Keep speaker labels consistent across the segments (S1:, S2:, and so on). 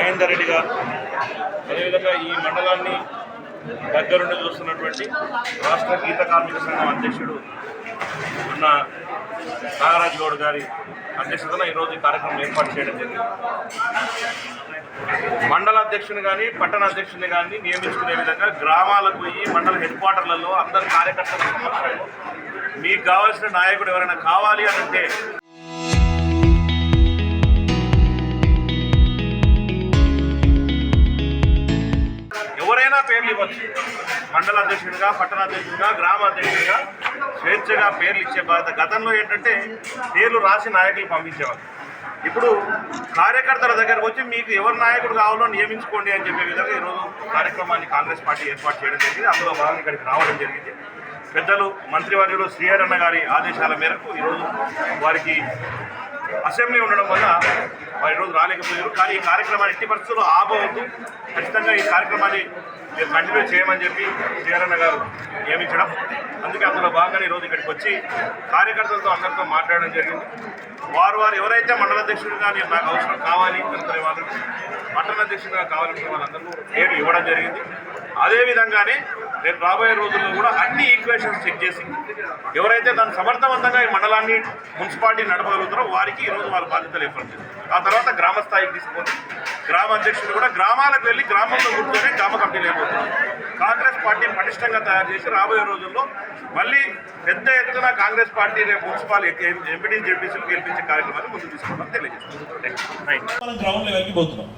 S1: మహేందర్ రెడ్డి గారు, అదేవిధంగా ఈ మండలాన్ని దగ్గరుండి చూస్తున్నటువంటి రాష్ట్ర గీత కార్మిక సంఘం అధ్యక్షుడు ఉన్న నాగరాజ్ గౌడ్ గారి అధ్యక్షతన ఈరోజు ఈ కార్యక్రమం ఏర్పాటు చేయడం జరిగింది. మండల అధ్యక్షుని కానీ పట్టణ అధ్యక్షుని కానీ నియమించుకునే విధంగా గ్రామాలకు పోయి మండల హెడ్ క్వార్టర్లలో అందరు కార్యకర్తల సమక్షంలో మీకు కావాల్సిన నాయకుడు ఎవరైనా కావాలి అంటే ఎవరైనా పేర్లు ఇవ్వచ్చు. మండల అధ్యక్షుడిగా, పట్టణ అధ్యక్షుడిగా, గ్రామ అధ్యక్షుడిగా స్వేచ్ఛగా పేర్లు ఇచ్చే బాధ్యత. గతంలో ఏంటంటే పేర్లు రాసి నాయకులు పంపించేవారు. ఇప్పుడు కార్యకర్తల దగ్గరకు వచ్చి మీకు ఎవరు నాయకుడు కావాలో నియమించుకోండి అని చెప్పే విధంగా ఈరోజు కార్యక్రమాన్ని కాంగ్రెస్ పార్టీ ఏర్పాటు చేయడం జరిగింది. అందులో భాగంగా ఇక్కడికి రావడం జరిగింది. పెద్దలు మంత్రివర్యులు శ్రీహరన్న గారి ఆదేశాల మేరకు ఈరోజు వారికి అసెంబ్లీ ఉండడం వల్ల వారు ఈరోజు రాలేకపోయారు. కానీ ఈ కార్యక్రమాన్ని ఎట్టి పరిస్థితుల్లో ఆపవద్దు, ఖచ్చితంగా ఈ కార్యక్రమాన్ని మీరు కంటిన్యూ చేయమని చెప్పి శ్రీహరన్న గారు నియమించడం. అందుకే అందులో భాగంగా ఈరోజు ఇక్కడికి వచ్చి కార్యకర్తలతో అందరితో మాట్లాడడం జరిగింది. వారు ఎవరైతే మండల అధ్యక్షుడిగా నాకు అవసరం కావాలి అనుకునే వాళ్ళు, పట్టణ అధ్యక్షుడిగా కావాలనుకునే వాళ్ళందరూ పేరు ఇవ్వడం జరిగింది. అదేవిధంగానే రేపు రాబోయే రోజుల్లో కూడా అన్ని ఈక్వేషన్స్ చెక్ చేసి ఎవరైతే దాన్ని సమర్థవంతంగా ఈ మండలాన్ని మున్సిపాలిటీ నడపగలుగుతారో వారికి ఈరోజు వాళ్ళ బాధ్యతలు ఏర్పడుతుంది. ఆ తర్వాత గ్రామ స్థాయికి తీసుకొని గ్రామ అధ్యక్షుడు కూడా గ్రామాలకు వెళ్ళి గ్రామంలో కూర్చొని గ్రామ కమిటీలు అయిపోతున్నారు. కాంగ్రెస్ పార్టీ పటిష్టంగా తయారు చేసి రాబోయే రోజుల్లో మళ్ళీ పెద్ద ఎత్తున కాంగ్రెస్ పార్టీ రేపు మున్సిపల్ ఎంపీటీ జెడ్పీసీలు గెలిపించే కార్యక్రమాన్ని ముందుకు తీసుకోవడం తెలియజేస్తున్నాం.
S2: గ్రౌండ్ లెవెల్కి పోతున్నాం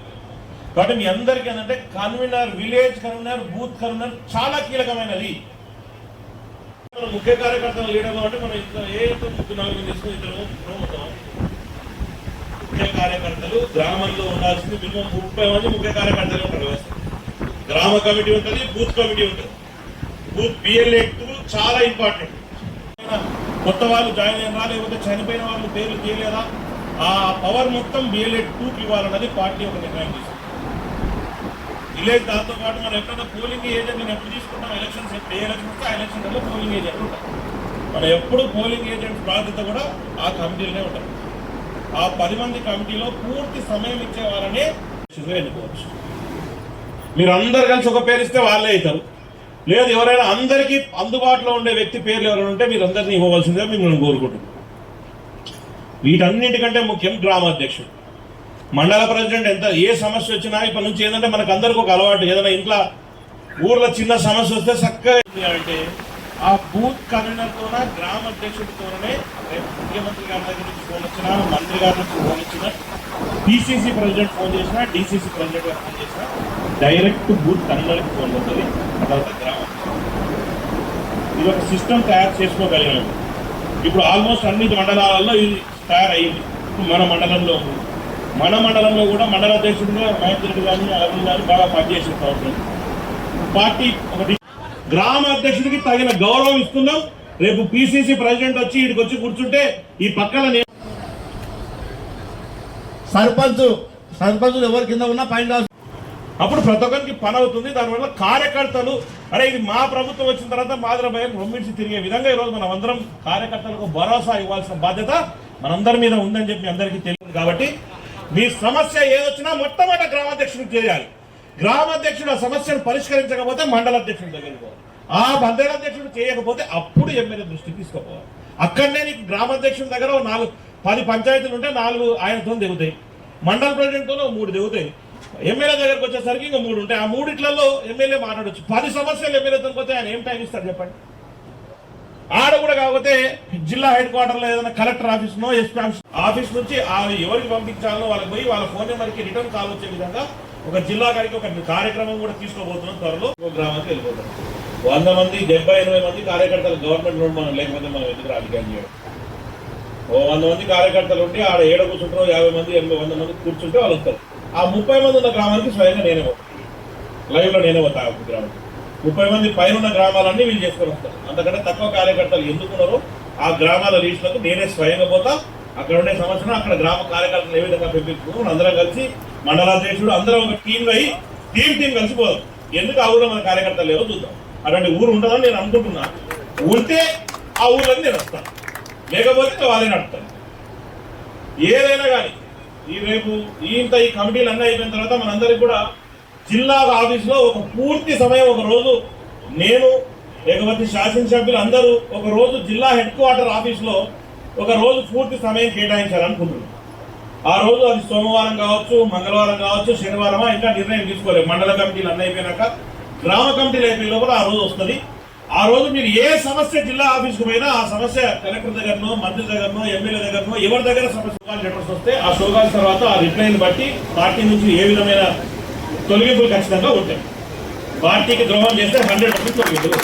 S2: కాబట్టి మీ అందరికీ ఏంటంటే convener, village convener, booth convener చాలా కీలకమైనది. మన ముఖ్య కార్యకర్తలు లీడర్ కాబట్టి మనం ఏ 3-4 తీసుకుని ఇద్దరు ముఖ్య కార్యకర్తలు గ్రామంలో ఉండాల్సింది మినిమం 30 మంది ముఖ్య కార్యకర్తలు ఉంటారు. గ్రామ కమిటీ ఉంటుంది, బూత్ కమిటీ ఉంటుంది. బూత్ BLA2 చాలా ఇంపార్టెంట్. కొత్త వాళ్ళు జాయిన్ అయినా లేకపోతే చనిపోయిన వాళ్ళు పేర్లు తీయలేదా ఆ పవర్ మొత్తం BLA2కి ఇవ్వాలన్నది పార్టీ ఒక నిర్ణయం తీసుకుంది. విలేజ్ దాంతో పాటు మనం ఎప్పుడైనా పోలింగ్ ఏజెంట్ నేను ఎప్పుడు తీసుకుంటాం, ఎలక్షన్స్ ఏ ఎలక్షన్ వస్తే ఆ ఎలక్షన్లో పోలింగ్ ఏజెంట్ ఉంటాం. మనం ఎప్పుడు పోలింగ్ ఏజెంట్ బాధ్యత కూడా ఆ కమిటీలోనే ఉంటుంది. ఆ 10 మంది కమిటీలో పూర్తి సమయం ఇచ్చే వాళ్ళనే ఎన్నుకోవచ్చు. మీరు అందరు కలిసి ఒక పేరు ఇస్తే వాళ్ళే అవుతారు. లేదు ఎవరైనా అందరికీ అందుబాటులో ఉండే వ్యక్తి పేర్లు ఎవరైనా ఉంటే మీరు అందరినీ ఇవ్వవలసిందిగా మిమ్మల్ని కోరుకుంటున్నాం. వీటన్నిటికంటే ముఖ్యం గ్రామాధ్యక్షుడు, మండల ప్రెసిడెంట్. ఎంత ఏ సమస్య వచ్చినా ఇప్పటి నుంచి ఏంటంటే మనకు అందరికి ఒక అలవాటు, ఏదైనా ఇంట్లో ఊర్లో చిన్న సమస్య వస్తే చక్కగా అంటే ఆ బూత్ కన్వీనర్తోన గ్రామ అధ్యక్షుడితోనే ముఖ్యమంత్రి గారి దగ్గర నుంచి ఫోన్ వచ్చినా, మంత్రి గారి నుంచి ఫోన్ వచ్చినా, PCC ప్రెసిడెంట్ ఫోన్ చేసినా, DCC ప్రెసిడెంట్ గారు ఫోన్ చేసినా డైరెక్ట్ బూత్ కన్వీనర్కి ఫోన్ వస్తుంది. తర్వాత గ్రామం ఇది ఒక సిస్టమ్ తయారు చేసుకోగలిగాము. ఇప్పుడు ఆల్మోస్ట్ అన్ని మండలాలలో ఇది తయారయ్యింది. మన మండలంలో కూడా మండల అధ్యక్షుడిగా మహేందర్ రెడ్డి గారిని, అరవింద్ గారిని బాగా పనిచేసిన సంవత్సరం పార్టీ ఒకటి గ్రామ అధ్యక్షుడికి తగిన గౌరవం ఇస్తున్నాం. రేపు PCC ప్రెసిడెంట్ వచ్చి ఇక్కడికి వచ్చి కూర్చుంటే ఈ పక్కన సర్పంచులు ఎవరి కింద ఉన్నా పైన అప్పుడు ప్రతి ఒక్కరికి పని అవుతుంది. దానివల్ల కార్యకర్తలు అరే ఇది మా ప్రభుత్వం వచ్చిన తర్వాత మాదిరభయం రొమ్మించి తిరిగే విధంగా ఈరోజు మనం అందరం కార్యకర్తలకు భరోసా ఇవ్వాల్సిన బాధ్యత మనందరి మీద ఉందని చెప్పి అందరికీ తెలియదు. కాబట్టి మీ సమస్య ఏదొచ్చినా మొట్టమొదటి గ్రామాధ్యక్షుడికి చేయాలి. గ్రామాధ్యక్షుడు ఆ సమస్యను పరిష్కరించకపోతే మండల అధ్యక్షుడి దగ్గరికి పోవాలి. ఆ మండల అధ్యక్షుడు చేయకపోతే అప్పుడు ఎమ్మెల్యే దృష్టికి తీసుకుపోవాలి. అక్కడనే నీకు గ్రామాధ్యక్షుడి దగ్గర 10 పంచాయతీలు ఉంటే 4 ఆయనతో దిగుతాయి, మండల ప్రెసిడెంట్తో 3 దిగుతాయి, ఎమ్మెల్యే దగ్గరకు వచ్చేసరికి ఇంకా 3 ఉంటాయి. ఆ 3 ఎమ్మెల్యే మాట్లాడవచ్చు. 10 సమస్యలు ఎమ్మెల్యేతో పోతే ఆయన ఏం టైం ఇస్తారు చెప్పండి. ఆడ కూడా కాకపోతే జిల్లా హెడ్ క్వార్టర్లో ఏదైనా కలెక్టర్ ఆఫీస్నో, SP ఆఫీస్ నుంచి ఎవరికి పంపించాలో వాళ్ళకి పోయి వాళ్ళ ఫోన్ నెంబర్కి రిటర్న్ కాల్ వచ్చే విధంగా ఒక జిల్లా గారికి ఒక కార్యక్రమం కూడా తీసుకోబోతున్నాం. త్వరలో ఒక గ్రామానికి వెళ్ళిపోతాం. 100 మంది 70-80 మంది కార్యకర్తలు గవర్నమెంట్ నుండి మనం లేకపోతే మనం ఎందుకు రాజకీయం చేయడం. 100 మంది కార్యకర్తలు ఉండి ఆడ ఏడ కూర్చుంటారో 50 మంది 100 మంది కూర్చుంటే వాళ్ళు వస్తారు. ఆ 30 మంది ఉన్న గ్రామానికి స్వయంగా నేనే పోతాను, లైవ్లో నేనే పోతా. గ్రామానికి 30 మంది పైన ఉన్న గ్రామాలన్నీ వీళ్ళు చేసుకొని వస్తారు. అంతకంటే తక్కువ కార్యకర్తలు ఎందుకున్నారో ఆ గ్రామాల లీస్టులకు నేనే స్వయంగా పోతా. అక్కడ ఉండే సమస్యను అక్కడ గ్రామ కార్యకర్తలు ఏ విధంగా పెంపించుకున్నాం అందరం కలిసి మండలాధ్యక్షుడు అందరం ఒక టీం కలిసిపోదాం. ఎందుకు ఆ ఊళ్ళో మన కార్యకర్తలు లేవో చూద్దాం. అటువంటి ఊరు ఉంటుందని నేను అనుకుంటున్నా. ఉంటే ఆ ఊళ్ళని నేను వస్తాను, లేకపోతే వాళ్ళే నడుపుతాను. ఏదైనా కానీ ఈ రేపు ఈ కమిటీలు అన్నీ అయిపోయిన తర్వాత మనందరికి కూడా జిల్లా ఆఫీస్లో ఒక పూర్తి సమయం ఒక రోజు నేను లేకపోతే శాసనసభ్యులు అందరూ ఒక రోజు జిల్లా హెడ్ క్వార్టర్ ఆఫీస్లో ఒక రోజు పూర్తి సమయం కేటాయించాలనుకుంటున్నాం. ఆ రోజు అది సోమవారం కావచ్చు, మంగళవారం కావచ్చు, శనివారమా ఇంకా నిర్ణయం తీసుకోలేదు. మండల కమిటీలు అన్నీ అయిపోయినాక గ్రామ కమిటీలు అయిపోయిన కూడా ఆ రోజు వస్తుంది. ఆ రోజు మీరు ఏ సమస్య జిల్లా ఆఫీస్కు పోయినా ఆ సమస్య కలెక్టర్ దగ్గరనో, మంత్రి దగ్గరనో, ఎమ్మెల్యే దగ్గరనో ఎవరి దగ్గర సమస్య లెటర్స్ వస్తే ఆ షోకాల తర్వాత ఆ రిప్లైని బట్టి పార్టీ నుంచి ఏ విధమైన తొలగింపులు ఖచ్చితంగా ఉంటాయి. పార్టీకి ద్రోహం చేస్తే 100% తొలగింపులు.